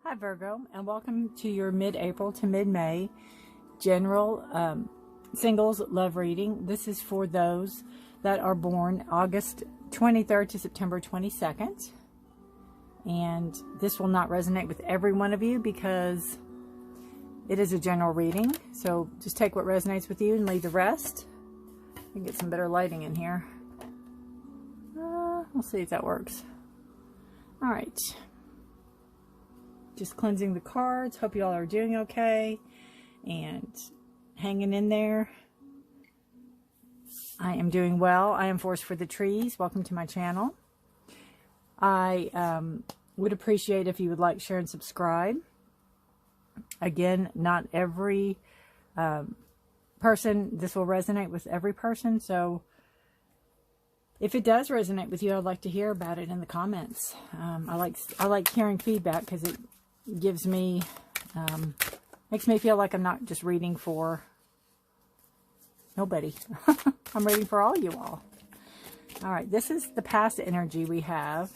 Hi Virgo, and welcome to your mid-April to mid-May general singles love reading. This is for those that are born August 23rd to September 22nd. And this will not resonate with every one of you because it is a general reading. So just take what resonates with you and leave the rest. I can get some better lighting in here. We'll see if that works. All right. Just cleansing the cards. Hope you all are doing okay and hanging in there. I am doing well. I am Force for the Trees. Welcome to my channel. I would appreciate if you would like, share, and subscribe. Again, not every person, this will resonate with every person. So if it does resonate with you, I'd like to hear about it in the comments. I like hearing feedback because it gives me, makes me feel like I'm not just reading for nobody. I'm reading for all you all. All right, this is the past energy we have.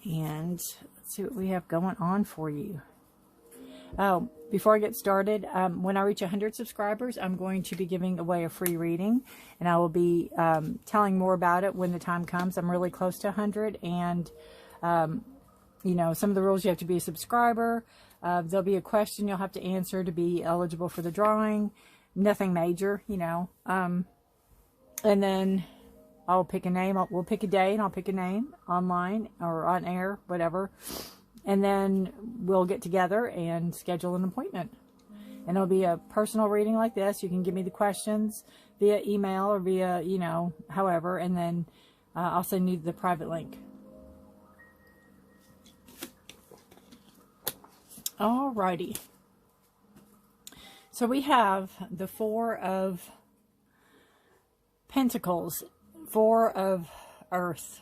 And let's see what we have going on for you. Oh, before I get started, when I reach 100 subscribers, I'm going to be giving away a free reading, and I will be telling more about it when the time comes. I'm really close to 100, and you know, some of the rules: you have to be a subscriber. There'll be a question you'll have to answer to be eligible for the drawing. Nothing major, you know. And then I'll pick a name. We'll pick a day, and I'll pick a name online or on air, whatever. And then we'll get together and schedule an appointment. And it'll be a personal reading like this. You can give me the questions via email or via, you know, however. And then I'll send you the private link. Alrighty. So we have the Four of Pentacles, Four of Earth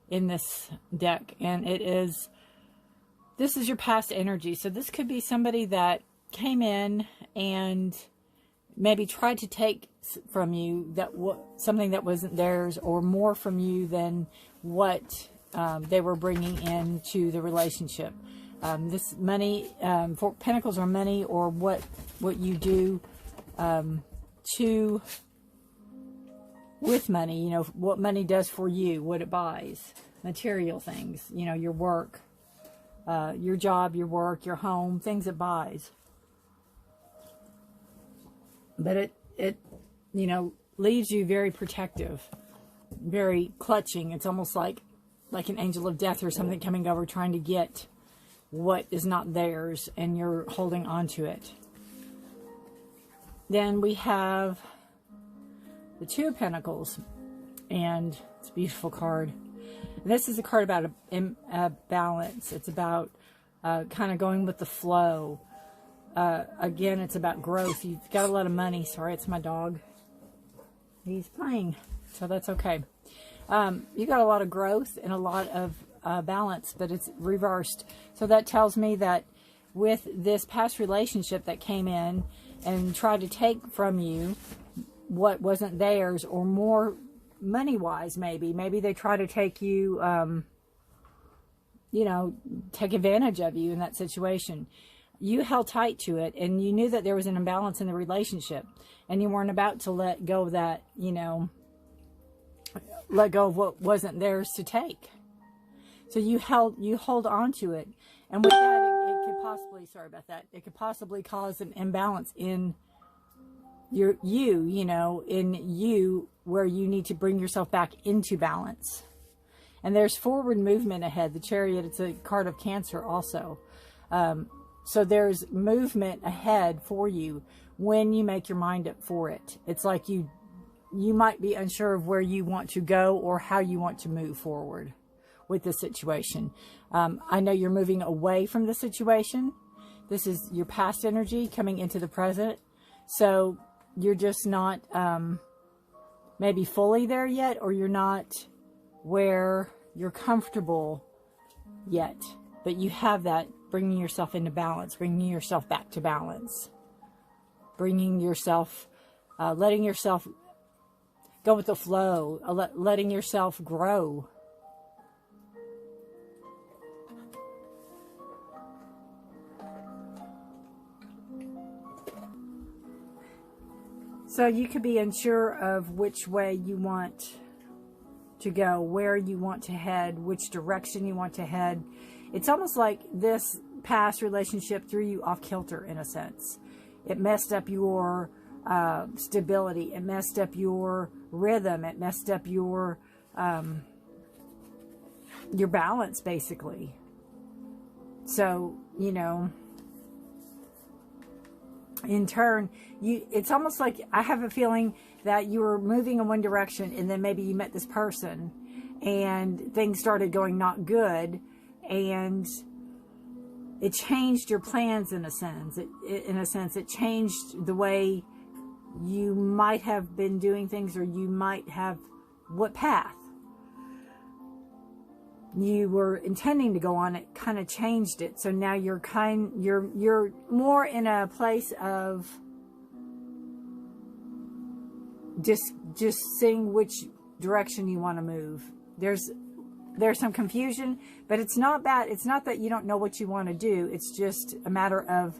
in this deck, and this is your past energy. So this could be somebody that came in and maybe tried to take from you something that wasn't theirs, or more from you than what they were bringing into the relationship. This money, for Pentacles, are money, or what you do with money, you know, what money does for you, what it buys, material things, you know, your work, your job, your work, your home, things it buys. But it, you know, leaves you very protective, very clutching. It's almost like an angel of death or something coming over trying to get what is not theirs, and you're holding on to it. Then we have the Two of Pentacles, and it's a beautiful card. And this is a card about a balance. It's about kind of going with the flow. Again, it's about growth. You've got a lot of money. Sorry, it's my dog. He's playing, so that's okay. You got a lot of growth and a lot of balance, but it's reversed. So that tells me that with this past relationship that came in and tried to take from you what wasn't theirs, or more money-wise, maybe they try to take you, you know, take advantage of you in that situation. You held tight to it, and you knew that there was an imbalance in the relationship, and you weren't about to let go of that, you know, let go of what wasn't theirs to take. So you hold on to it, and with that, it could possibly, sorry about that, it could possibly cause an imbalance in you know, where you need to bring yourself back into balance. And there's forward movement ahead. The Chariot, it's a card of Cancer also. So there's movement ahead for you when you make your mind up for it. It's like you might be unsure of where you want to go or how you want to move forward with this situation. I know you're moving away from the situation. This is your past energy coming into the present. So you're just not maybe fully there yet, or you're not where you're comfortable yet. But you have that, bringing yourself into balance, bringing yourself back to balance, bringing yourself, letting yourself go with the flow, letting yourself grow So you could be unsure of which way you want to go, where you want to head, which direction you want to head. It's almost like this past relationship threw you off kilter in a sense. It messed up your stability. It messed up your rhythm. It messed up your balance, basically. So, you know, in turn, it's almost like I have a feeling that you were moving in one direction, and then maybe you met this person and things started going not good, and it changed your plans in a sense. It changed the way you might have been doing things, or you might have what path you were intending to go on. It kind of changed it. So now you're more in a place of just seeing which direction you want to move. There's some confusion, but it's not bad. It's not that you don't know what you want to do. It's just a matter of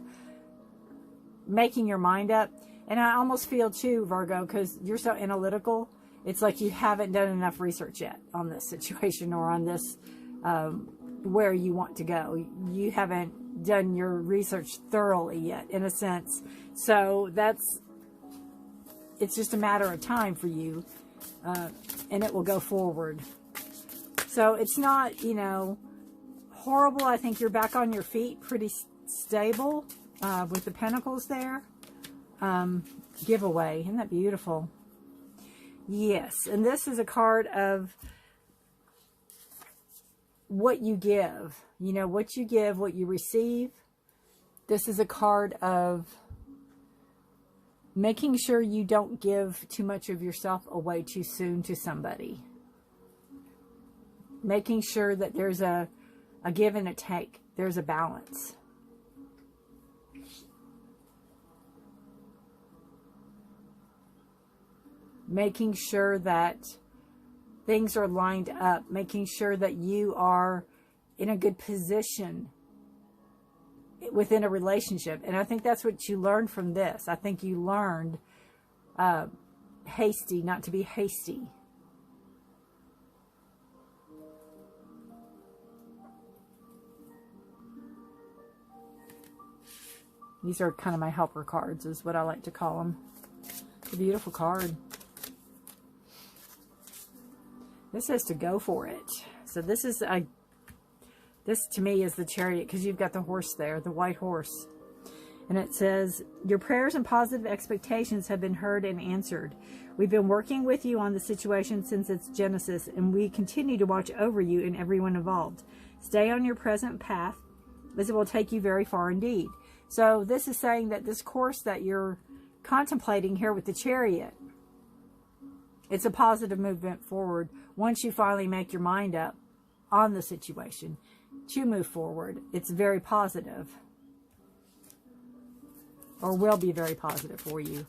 making your mind up. And I almost feel too, Virgo, because you're so analytical, it's like you haven't done enough research yet on this situation, or on this, where you want to go. You haven't done your research thoroughly yet, in a sense. So it's just a matter of time for you, and it will go forward. So it's not, you know, horrible. I think you're back on your feet, pretty stable, with the pentacles there. Giveaway. Isn't that beautiful? Yes. And this is a card of what you give. You know, what you give, what you receive. This is a card of making sure you don't give too much of yourself away too soon to somebody. Making sure that there's a give and a take. There's a balance. Making sure that things are lined up. Making sure that you are in a good position within a relationship. And I think that's what you learned from this. I think you learned hasty, not to be hasty. These are kind of my helper cards, is what I like to call them. It's a beautiful card. This says to go for it. So this to me is the Chariot, because you've got the horse there, the white horse. And it says, your prayers and positive expectations have been heard and answered. We've been working with you on the situation since its genesis, and we continue to watch over you and everyone involved. Stay on your present path, as it will take you very far indeed. So this is saying that this course that you're contemplating here with the Chariot, it's a positive movement forward once you finally make your mind up on the situation to move forward. It's very positive, or will be very positive for you.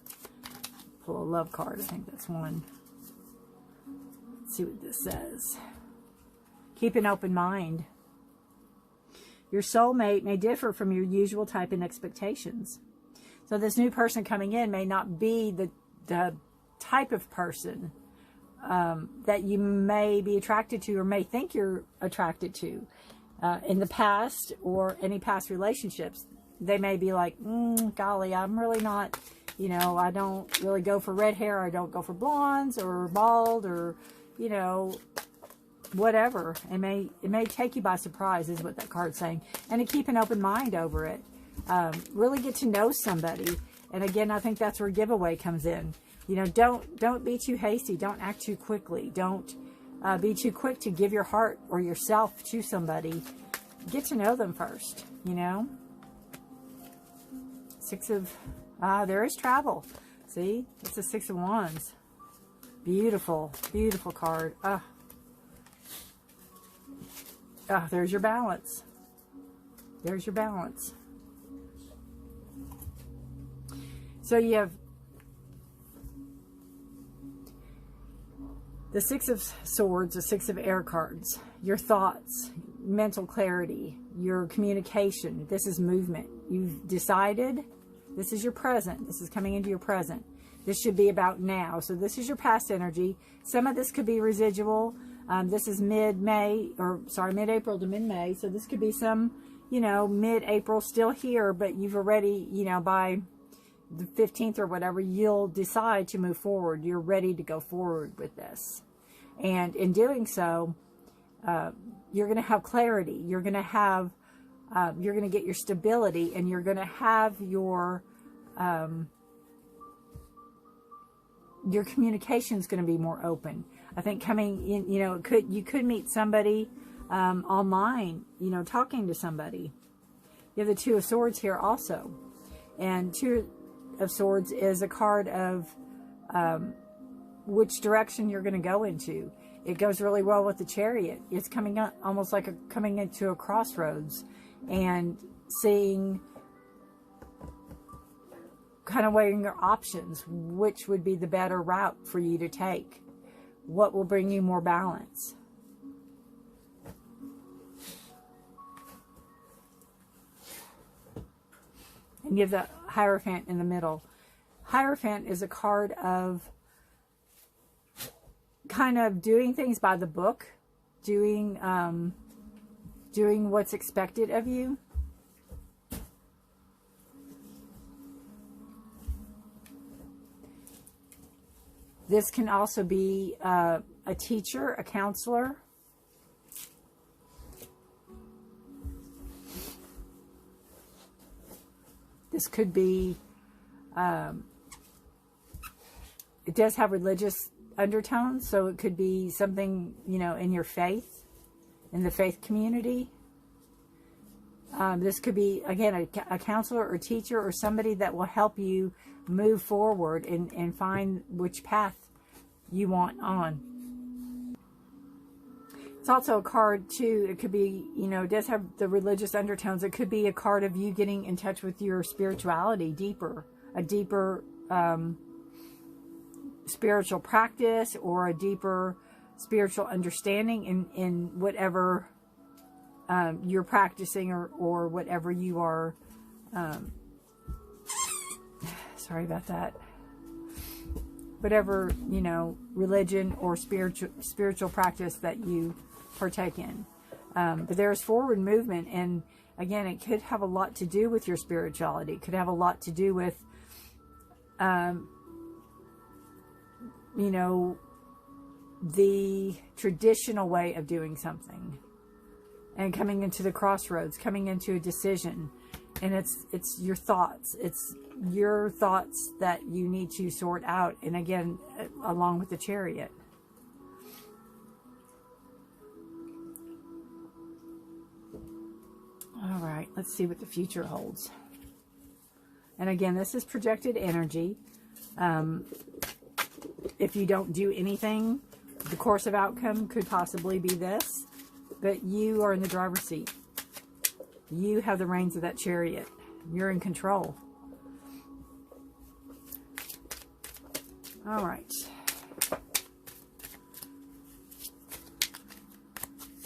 Pull a love card. I think that's one. Let's see what this says. Keep an open mind. Your soulmate may differ from your usual type and expectations. So this new person coming in may not be the type of person that you may be attracted to, or may think you're attracted to. In the past, or any past relationships, they may be like, golly, I'm really not, you know, I don't really go for red hair. I don't go for blondes or bald, or, you know, whatever. It may take you by surprise, is what that card's saying. And to keep an open mind over it. Really get to know somebody. And again, I think that's where giveaway comes in. You know, don't be too hasty. Don't act too quickly. Don't be too quick to give your heart or yourself to somebody. Get to know them first, you know. There is travel. See, it's a Six of Wands. Beautiful, beautiful card. There's your balance. There's your balance. So you have the Six of Swords, the Six of Air cards, your thoughts, mental clarity, your communication. This is movement. You've decided. This is your present. This is coming into your present. This should be about now. So this is your past energy. Some of this could be residual. This is mid-May, or sorry, mid-April to mid-May. So this could be some, you know, mid-April still here, but you've already, you know, by the 15th or whatever, you'll decide to move forward. You're ready to go forward with this. And in doing so, you're going to have clarity. You're going to have, you're going to get your stability, and you're going to have your communication is going to be more open. I think coming in, you know, you could meet somebody online, you know, talking to somebody. You have the Two of Swords here also. And Two of Swords is a card of which direction you're going to go into. It goes really well with the Chariot. It's coming up almost like coming into a crossroads and seeing, kind of weighing your options. Which would be the better route for you to take? What will bring you more balance? And you have the Hierophant in the middle. Hierophant is a card of kind of doing things by the book, doing what's expected of you. This can also be a teacher, a counselor. This could be, it does have religious undertones, so it could be something, you know, in your faith, in the faith community. This could be, again, a counselor or teacher or somebody that will help you move forward and find which path you want on. It's also a card, too, it could be, you know, it does have the religious undertones. It could be a card of you getting in touch with your spirituality deeper, a deeper spiritual practice, or a deeper spiritual understanding in whatever you're practicing, or whatever you are, sorry about that, whatever, you know, religion or spiritual practice that you partake in. But there's forward movement, and again, it could have a lot to do with your spirituality. It could have a lot to do with, you know, the traditional way of doing something, and coming into the crossroads, coming into a decision. And it's your thoughts. It's your thoughts that you need to sort out. And again, along with the Chariot. All right, let's see what the future holds. And again, this is projected energy. If you don't do anything, the course of outcome could possibly be this. But you are in the driver's seat. You have the reins of that Chariot. You're in control. All right.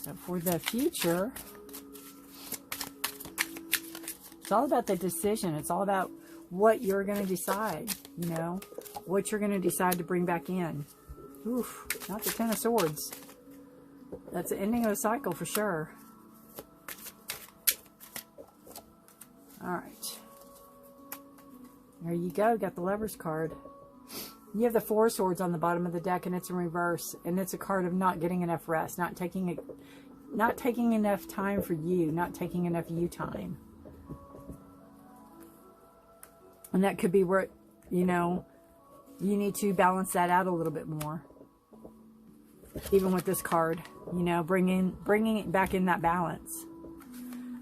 So for the future, it's all about the decision. It's all about what you're going to decide, you know, what you're going to decide to bring back in. Oof, not the Ten of Swords. That's the ending of a cycle for sure. All right. There you go. Got the Lover's card. You have the Four of Swords on the bottom of the deck, and it's in reverse. And it's a card of not getting enough rest, not taking enough time for you, not taking enough you time. And that could be where, you know, you need to balance that out a little bit more. Even with this card, you know, bringing it back in that balance.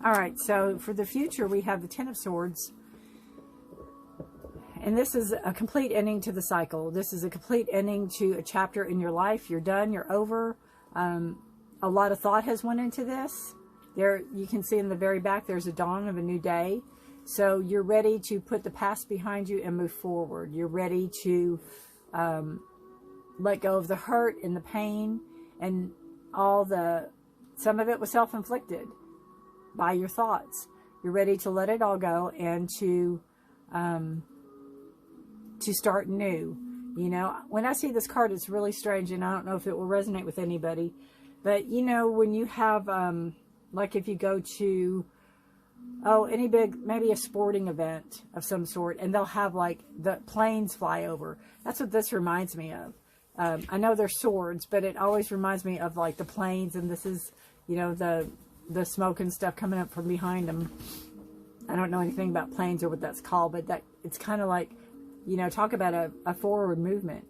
All right, so for the future, we have the Ten of Swords. And this is a complete ending to the cycle. This is a complete ending to a chapter in your life. You're done. You're over. A lot of thought has went into this. There, you can see in the very back, there's a dawn of a new day. So you're ready to put the past behind you and move forward. You're ready to let go of the hurt and the pain and some of it was self-inflicted by your thoughts. You're ready to let it all go and to to start new. You know, when I see this card, it's really strange, and I don't know if it will resonate with anybody. But, you know, when you have, like if you go to, any big, maybe a sporting event of some sort, and they'll have like the planes fly over. That's what this reminds me of. I know they're swords, but it always reminds me of like the planes, and this is, you know, the smoke and stuff coming up from behind them. I don't know anything about planes or what that's called, but that it's kind of like, you know, talk about a forward movement.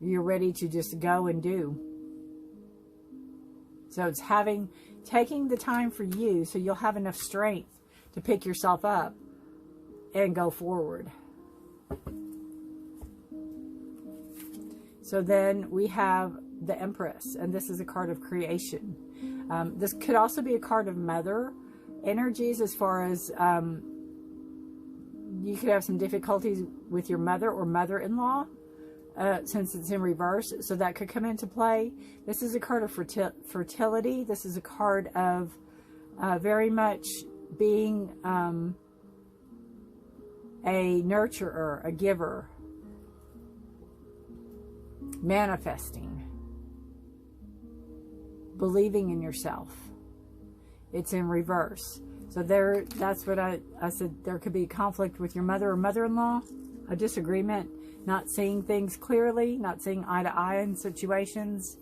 You're ready to just go and do. So it's taking the time for you, so you'll have enough strength to pick yourself up and go forward. So then we have the Empress, and this is a card of creation. This could also be a card of mother energies, as far as you could have some difficulties with your mother or mother-in-law, since it's in reverse, so that could come into play. This is a card of fertility. This is a card of very much being a nurturer, a giver, manifesting, believing in yourself. It's in reverse. So that's what I said. There could be conflict with your mother or mother-in-law, a disagreement, not seeing things clearly, not seeing eye to eye in situations.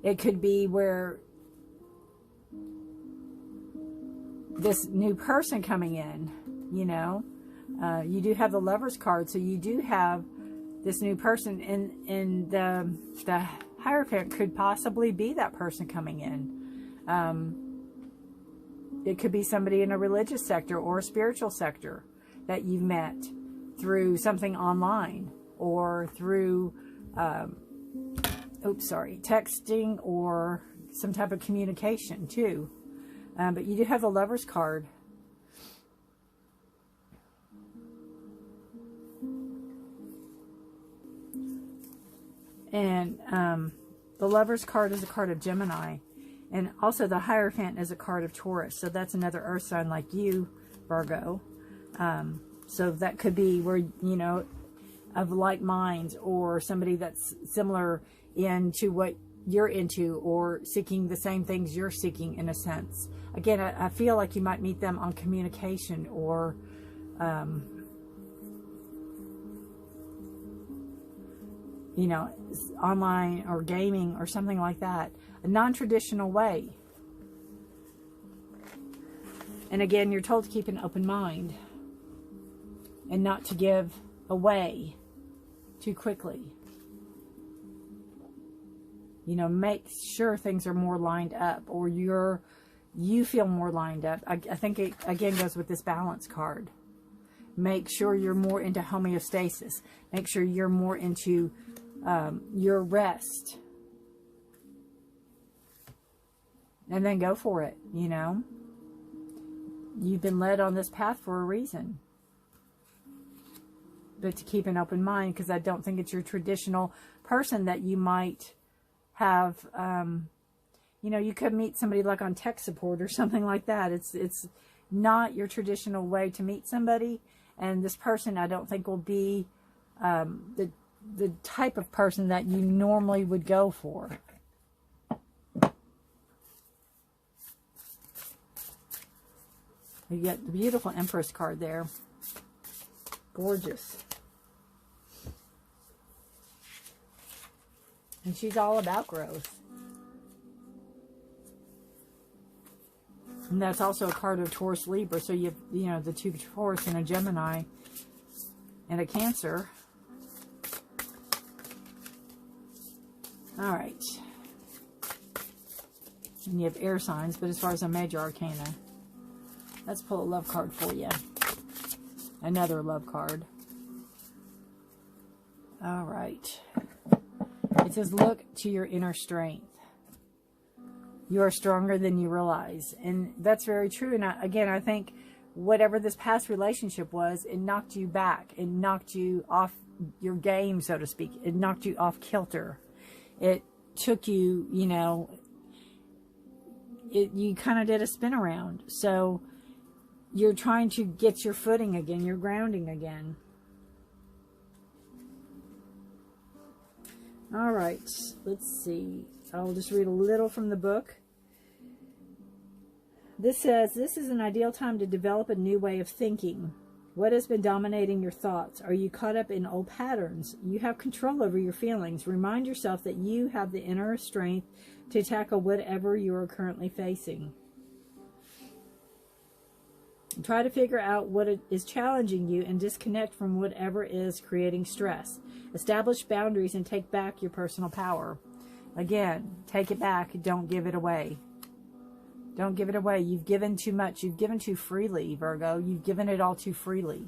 It could be where this new person coming in, you know, you do have the Lover's card, so you do have this new person, and the Hierophant could possibly be that person coming in. It could be somebody in a religious sector or a spiritual sector that you've met through something online, or through texting, or some type of communication too. But you do have the Lover's card. And the Lover's card is a card of Gemini. And also the Hierophant is a card of Taurus. So that's another earth sign like you, Virgo. So that could be where, you know, of like minds, or somebody that's similar into what you're into, or seeking the same things you're seeking, in a sense. Again, I feel like you might meet them on communication, or you know, online or gaming or something like that. A non-traditional way. And again, you're told to keep an open mind and not to give away too quickly. You know, make sure things are more lined up, or you feel more lined up. I think it again goes with this Balance card. Make sure you're more into homeostasis. Make sure you're more into your rest. And then go for it, you know. You've been led on this path for a reason. But to keep an open mind, because I don't think it's your traditional person that you might have. You know, you could meet somebody like on tech support or something like that. It's not your traditional way to meet somebody. And this person, I don't think, will be the type of person that you normally would go for. You get the beautiful Empress card there. Gorgeous. And she's all about growth. And that's also a card of Taurus Libra. So you know, the two Taurus and a Gemini and a Cancer. All right. And you have air signs, but as far as a major arcana, let's pull a love card for you. Another love card. All right. It says, look to your inner strength. You are stronger than you realize. And that's very true. And again, I think whatever this past relationship was, it knocked you back. It knocked you off your game, so to speak. It knocked you off kilter. It took you, you know, you kind of did a spin around. So you're trying to get your footing again. You're grounding again. All right, let's see. I'll just read a little from the book. This says, this is an ideal time to develop a new way of thinking. What has been dominating your thoughts? Are you caught up in old patterns? You have control over your feelings. Remind yourself that you have the inner strength to tackle whatever you are currently facing. Try to figure out what is challenging you and disconnect from whatever is creating stress. Establish boundaries and take back your personal power. Again, take it back. Don't give it away. Don't give it away. You've given too much. You've given too freely, Virgo. You've given it all too freely,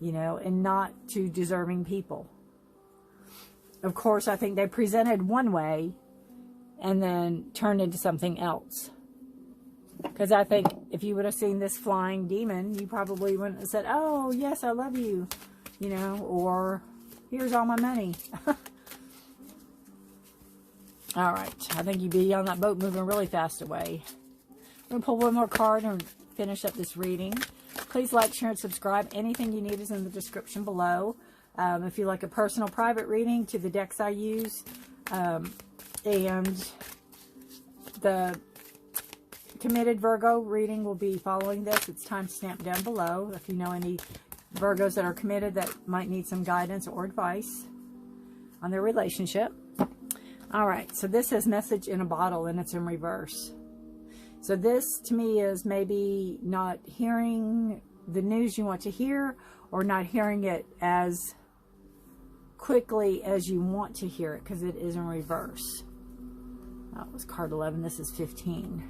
you know, and not to deserving people. Of course, I think they presented one way and then turned into something else. Because I think if you would have seen this flying demon, you probably wouldn't have said, oh, yes, I love you, you know, or here's all my money. All right. I think you'd be on that boat moving really fast away. I'm going to pull one more card and finish up this reading. Please like, share, and subscribe. Anything you need is in the description below. If you like a personal private reading to the decks I use, and the committed Virgo reading will be following this. It's timestamped down below. If you know any Virgos that are committed that might need some guidance or advice on their relationship. All right, so this says message in a bottle, and it's in reverse. So this, to me, is maybe not hearing the news you want to hear, or not hearing it as quickly as you want to hear it, because it is in reverse. That was card 11. This is 15.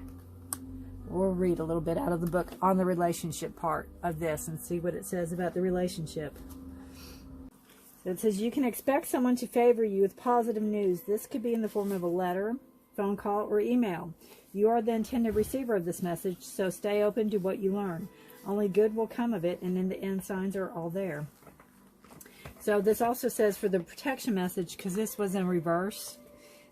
We'll read a little bit out of the book on the relationship part of this and see what it says about the relationship. So it says, you can expect someone to favor you with positive news. This could be in the form of a letter, phone call, or email. You are the intended receiver of this message, so stay open to what you learn. Only good will come of it, and in the end, signs are all there. So this also says for the protection message, because this was in reverse,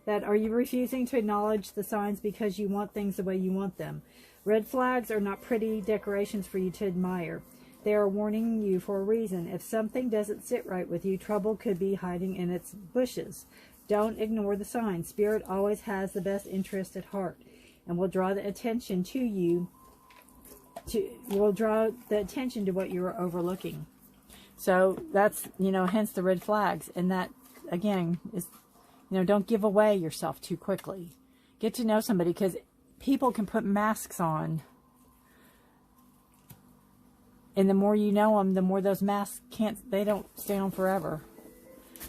that are you refusing to acknowledge the signs because you want things the way you want them? Red flags are not pretty decorations for you to admire. They are warning you for a reason. If something doesn't sit right with you, trouble could be hiding in its bushes. Don't ignore the signs. Spirit always has the best interest at heart, and will draw the attention to you. Will draw the attention to what you are overlooking. So that's, you know, hence the red flags. And that, again, is, you know, don't give away yourself too quickly. Get to know somebody, because people can put masks on. And the more you know them, the more those masks they don't stay on forever.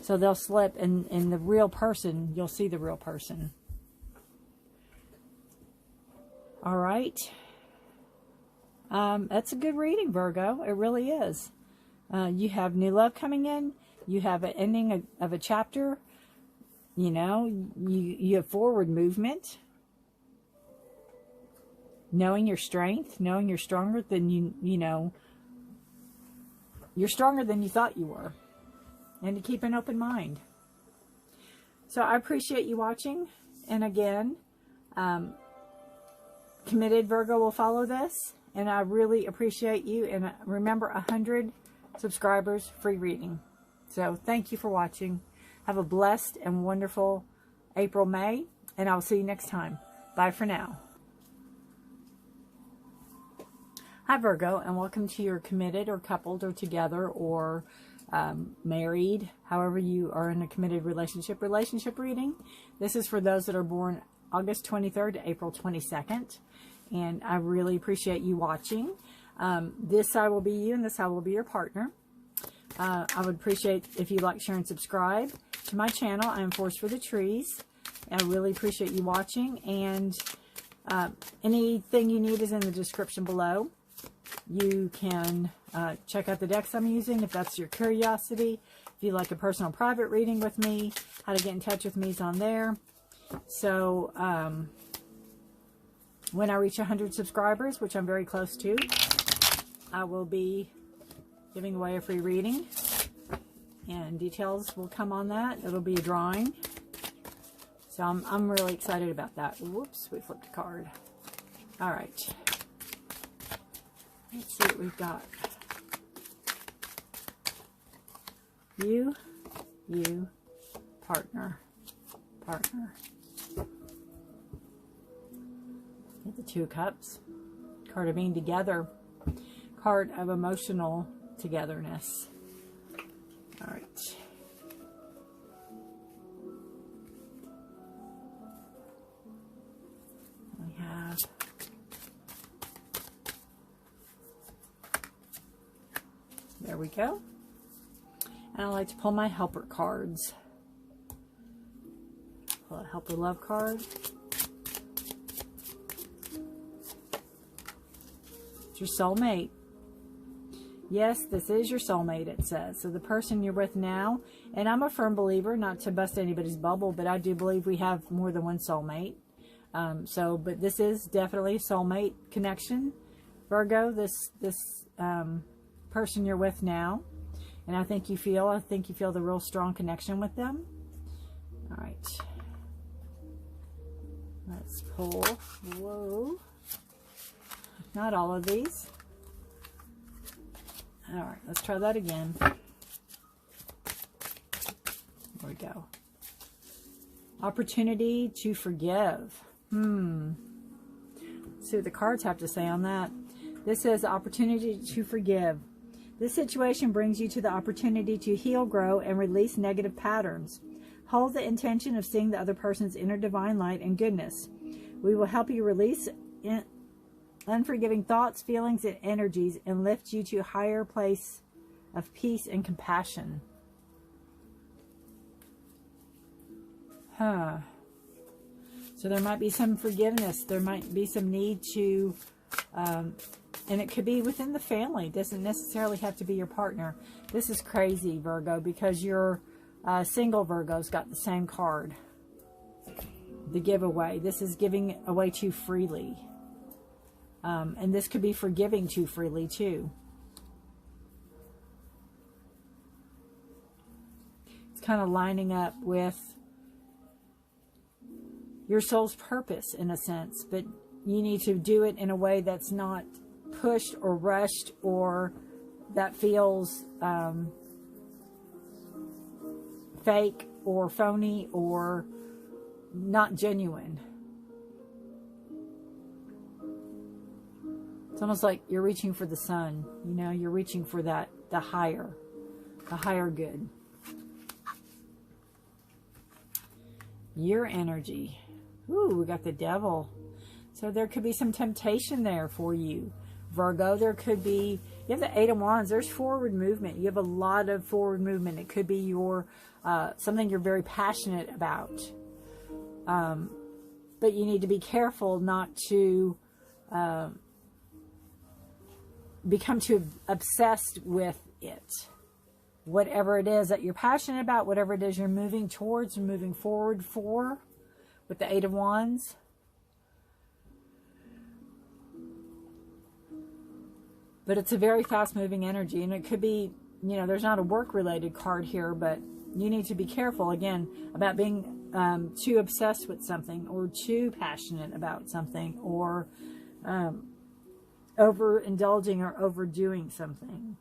So they'll slip, and the real person, you'll see the real person. All right. That's a good reading, Virgo. It really is. You have new love coming in. You have an ending of a chapter. You know, you have forward movement. Knowing your strength, knowing you're stronger than you know. You're stronger than you thought you were. And to keep an open mind. So I appreciate you watching. And again, committed Virgo will follow this. And I really appreciate you. And remember, 100 subscribers, free reading. So thank you for watching. Have a blessed and wonderful April, May. And I'll see you next time. Bye for now. Hi Virgo, and welcome to your committed or coupled or together or married, however you are in a committed relationship reading. This is for those that are born August 23rd to April 22nd, and I really appreciate you watching. This side will be you, and this side will be your partner. I would appreciate if you like, share, and subscribe to my channel. I am Force for the Trees. I really appreciate you watching, and anything you need is in the description below. You can check out the decks I'm using if that's your curiosity. If you like a personal private reading with me, how to get in touch with me is on there. So when I reach 100 subscribers, which I'm very close to, I will be giving away a free reading. And details will come on that. It'll be a drawing. So I'm really excited about that. Whoops, we flipped a card. All right. Let's see what we've got. You, partner. Get the Two of Cups. Card of being together. Card of emotional togetherness. All right. We have there we go. And I like to pull my helper cards. Pull a helper love card. It's your soulmate. Yes, this is your soulmate, it says. So the person you're with now, and I'm a firm believer, not to bust anybody's bubble, but I do believe we have more than one soulmate. But this is definitely a soulmate connection. Virgo, this person you're with now. And I think you feel the real strong connection with them. All right. Let's pull. Whoa. Not all of these. All right, let's try that again. There we go. Opportunity to forgive. Let's see what the cards have to say on that. This says opportunity to forgive. This situation brings you to the opportunity to heal, grow, and release negative patterns. Hold the intention of seeing the other person's inner divine light and goodness. We will help you release unforgiving thoughts, feelings, and energies and lift you to a higher place of peace and compassion. So there might be some forgiveness. There might be some need to, and it could be within the family. It doesn't necessarily have to be your partner. This is crazy, Virgo, because your single Virgo's got the same card. The giveaway. This is giving away too freely. And this could be forgiving too freely, too. It's kind of lining up with your soul's purpose, in a sense. But you need to do it in a way that's not pushed or rushed, or that feels fake or phony or not genuine. It's almost like you're reaching for the sun. You know, you're reaching for that, the higher good. Your energy. Ooh, we got the Devil. So there could be some temptation there for you, Virgo. There could be, you have the Eight of Wands. There's forward movement. You have a lot of forward movement. It could be your, something you're very passionate about. But you need to be careful not to, become too obsessed with it. Whatever it is that you're passionate about, whatever it is you're moving towards and moving forward for, with the Eight of Wands. But it's a very fast-moving energy, and it could be, you know, there's not a work-related card here, but you need to be careful, again, about being too obsessed with something, or too passionate about something, or overindulging or overdoing something.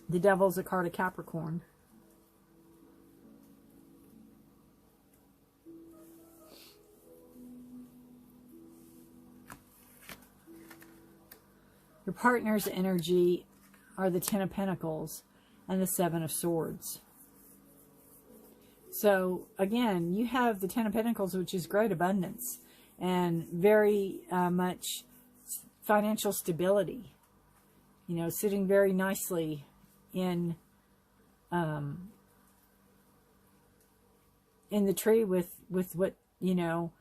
The Devil's a card of Capricorn. Your partner's energy are the Ten of Pentacles and the Seven of Swords. So, again, you have the Ten of Pentacles, which is great abundance and very much financial stability. You know, sitting very nicely in the tree with what, you know,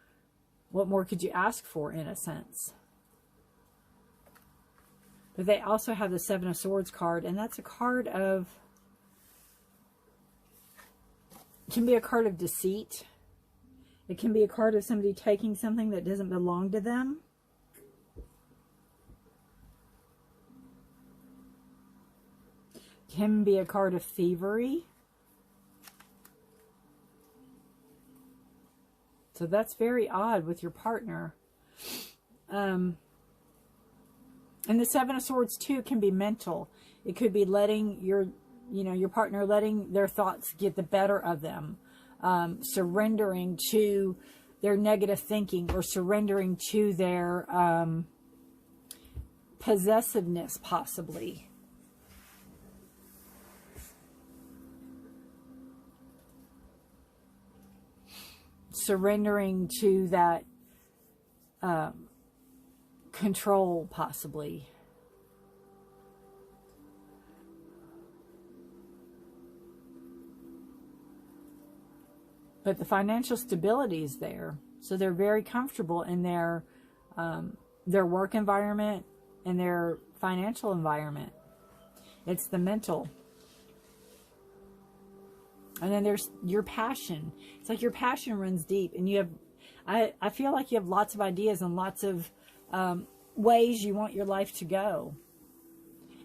what more could you ask for, in a sense? But they also have the Seven of Swords card, and that's a card of, it can be a card of deceit. It can be a card of somebody taking something that doesn't belong to them. It can be a card of thievery. So that's very odd with your partner. And the Seven of Swords too can be mental. It could be letting your partner, letting their thoughts get the better of them, surrendering to their negative thinking, or surrendering to their possessiveness, possibly. Surrendering to that control, possibly. But the financial stability is there. So they're very comfortable in their work environment and their financial environment. It's the mental. And then there's your passion. It's like your passion runs deep, and you have, I feel like you have lots of ideas and lots of ways you want your life to go.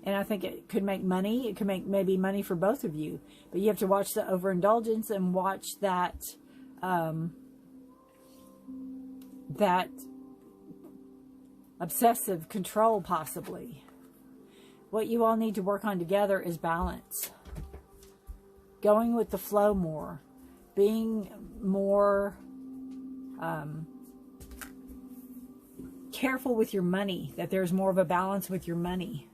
And I think it could make money. It could make maybe money for both of you. But you have to watch the overindulgence and watch that that obsessive control, possibly. What you all need to work on together is balance. Going with the flow more. Being more careful with your money. That there's more of a balance with your money.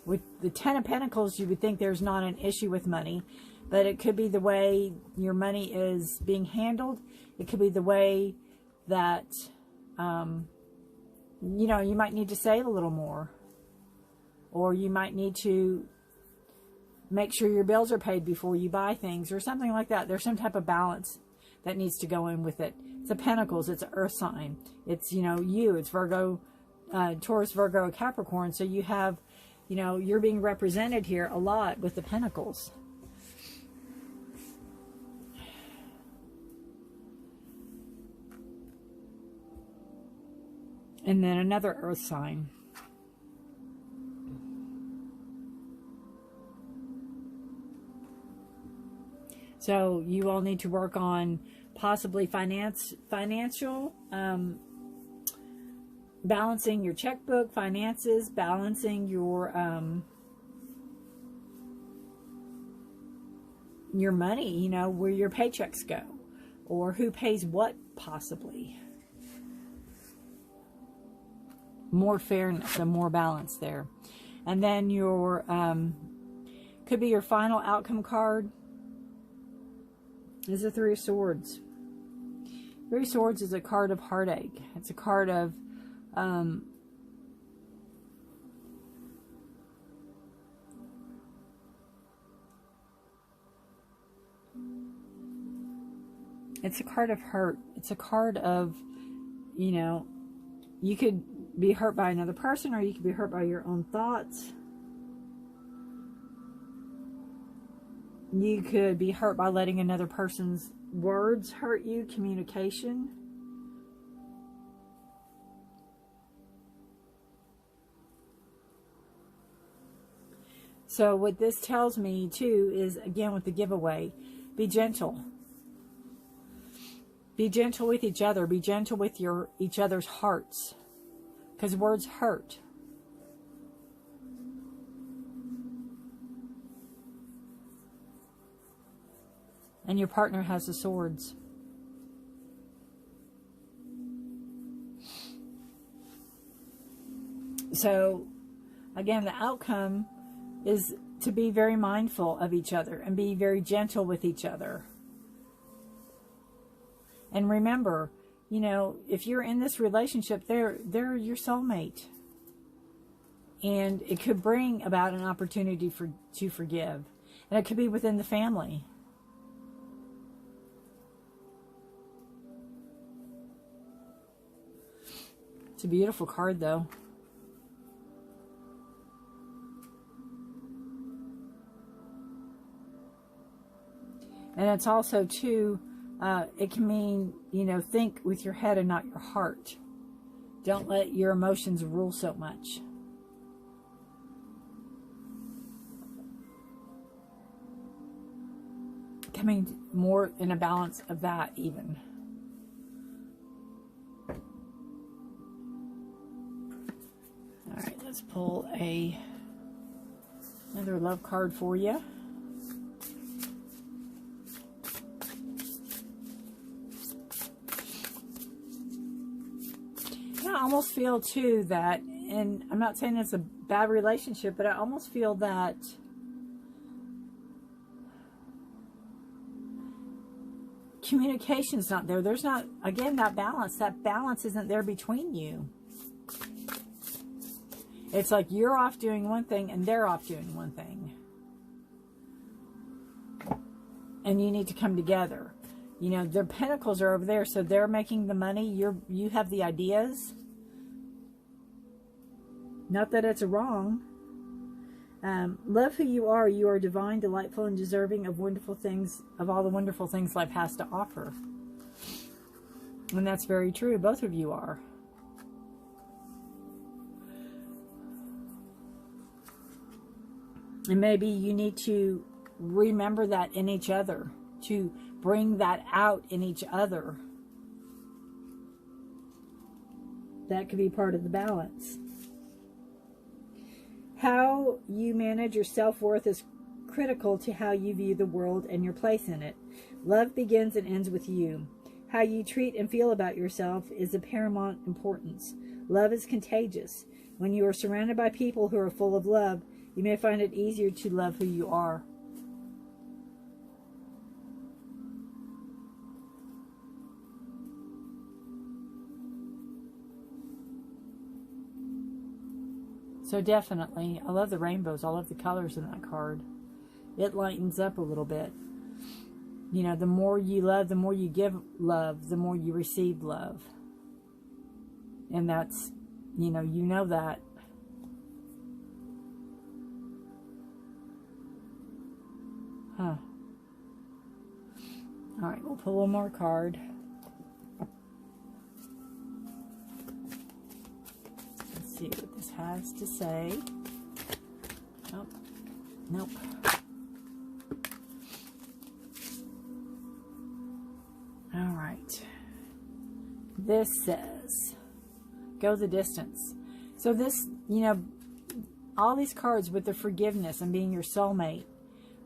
With the Ten of Pentacles, you would think there's not an issue with money. But it could be the way your money is being handled. It could be the way that, you might need to save a little more. Or you might need to make sure your bills are paid before you buy things, or something like that. There's some type of balance that needs to go in with it. It's a Pentacles. It's an Earth sign. It's, it's Virgo, Taurus, Virgo, Capricorn. So you have, you're being represented here a lot with the Pentacles. And then another Earth sign. So you all need to work on possibly financial, balancing your checkbook, finances, balancing your money, where your paychecks go, or who pays what, possibly. More fairness and more balance there. And then your, could be your final outcome card is the Three of Swords. Three of Swords is a card of heartache. It's a card of, it's a card of hurt. It's a card of, you could be hurt by another person, or you could be hurt by your own thoughts. You could be hurt by letting another person's words hurt you, communication. So what this tells me too is, again, with the giveaway, be gentle. Be gentle with each other. Be gentle with each other's hearts. Because words hurt. And your partner has the swords. So, again, the outcome is to be very mindful of each other and be very gentle with each other. And remember, if you're in this relationship, they're your soulmate. And it could bring about an opportunity to forgive. And it could be within the family. It's a beautiful card, though. And it's also, too, it can mean, think with your head and not your heart. Don't let your emotions rule so much. Coming more in a balance of that, even. pull another love card for you. I almost feel too that, and I'm not saying it's a bad relationship, but I almost feel that communication's not there. There's not, again, that balance. That balance isn't there between you. It's like you're off doing one thing and they're off doing one thing. And you need to come together. You know, their pentacles are over there, so they're making the money. You have the ideas. Not that it's wrong. Love who you are. You are divine, delightful, and deserving of wonderful things, of all the wonderful things life has to offer. And that's very true. Both of you are. And maybe you need to remember that in each other, to bring that out in each other. That could be part of the balance. How you manage your self-worth is critical to how you view the world and your place in it. Love begins and ends with you. How you treat and feel about yourself is of paramount importance. Love is contagious. When you are surrounded by people who are full of love, you may find it easier to love who you are. So definitely, I love the rainbows. I love the colors in that card. It lightens up a little bit. You know, the more you love, the more you give love, the more you receive love. And that's, you know that. Huh. All right, we'll pull one more card. Let's see what this has to say. Nope. Nope. All right. This says, go the distance. So this, you know, all these cards with the forgiveness and being your soulmate,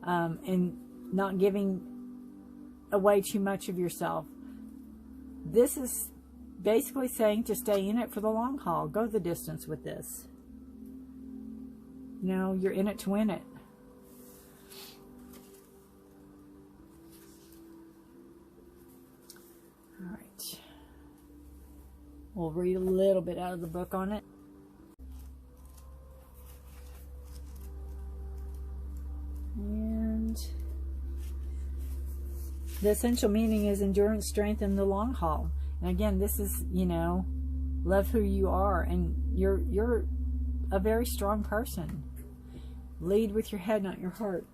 and not giving away too much of yourself. This is basically saying to stay in it for the long haul. Go the distance with this. You know, you're in it to win it. All right. We'll read a little bit out of the book on it. And the essential meaning is endurance, strength, and the long haul. And again, this is, you know, love who you are, and you're a very strong person. Lead with your head, not your heart.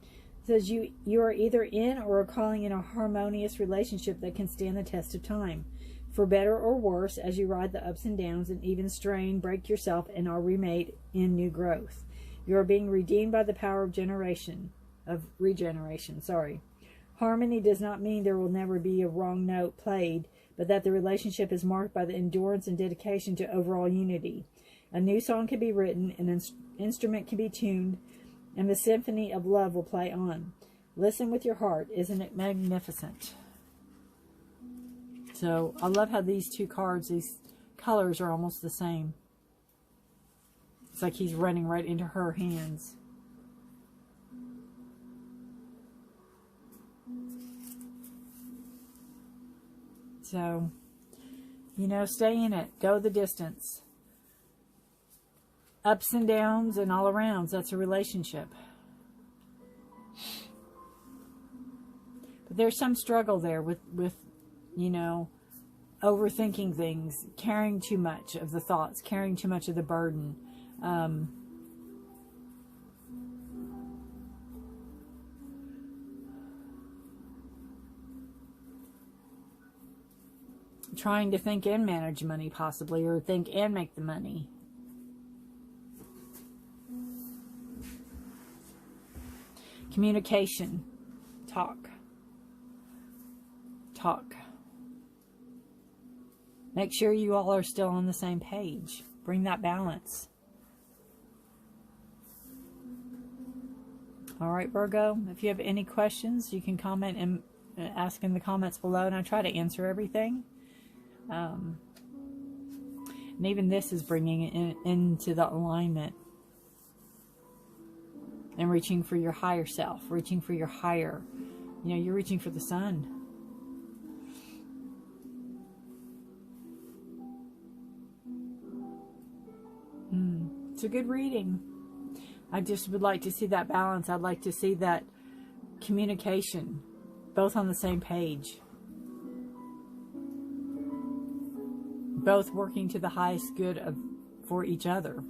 It says you are either in or are calling in a harmonious relationship that can stand the test of time. For better or worse, as you ride the ups and downs and even strain, break yourself, and are remade in new growth. You are being redeemed by the power of regeneration. Harmony does not mean there will never be a wrong note played, but that the relationship is marked by the endurance and dedication to overall unity. A new song can be written, an instrument can be tuned, and the symphony of love will play on. Listen with your heart. Isn't it magnificent? So I love how these two cards, these colors are almost the same. It's like he's running right into her hands. So, you know, stay in it. Go the distance. Ups and downs and all arounds. That's a relationship. But there's some struggle there with you know, overthinking things, carrying too much of the thoughts, carrying too much of the burden. Trying to think and manage money possibly, or think and make the money. Communication. Talk. Make sure you all are still on the same page. Bring that balance. All right, Virgo, if you have any questions, you can comment and ask in the comments below, and I try to answer everything. And even this is bringing it into the alignment and reaching for your higher self, reaching for your higher, you know, you're reaching for the sun. It's a good reading. I just would like to see that balance. I'd like to see that communication, both on the same page. Both working to the highest good for each other.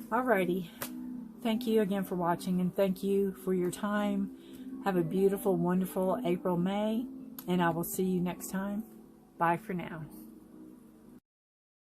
Alrighty. Thank you again for watching, and thank you for your time. Have a beautiful, wonderful April, May, and I will see you next time. Bye for now.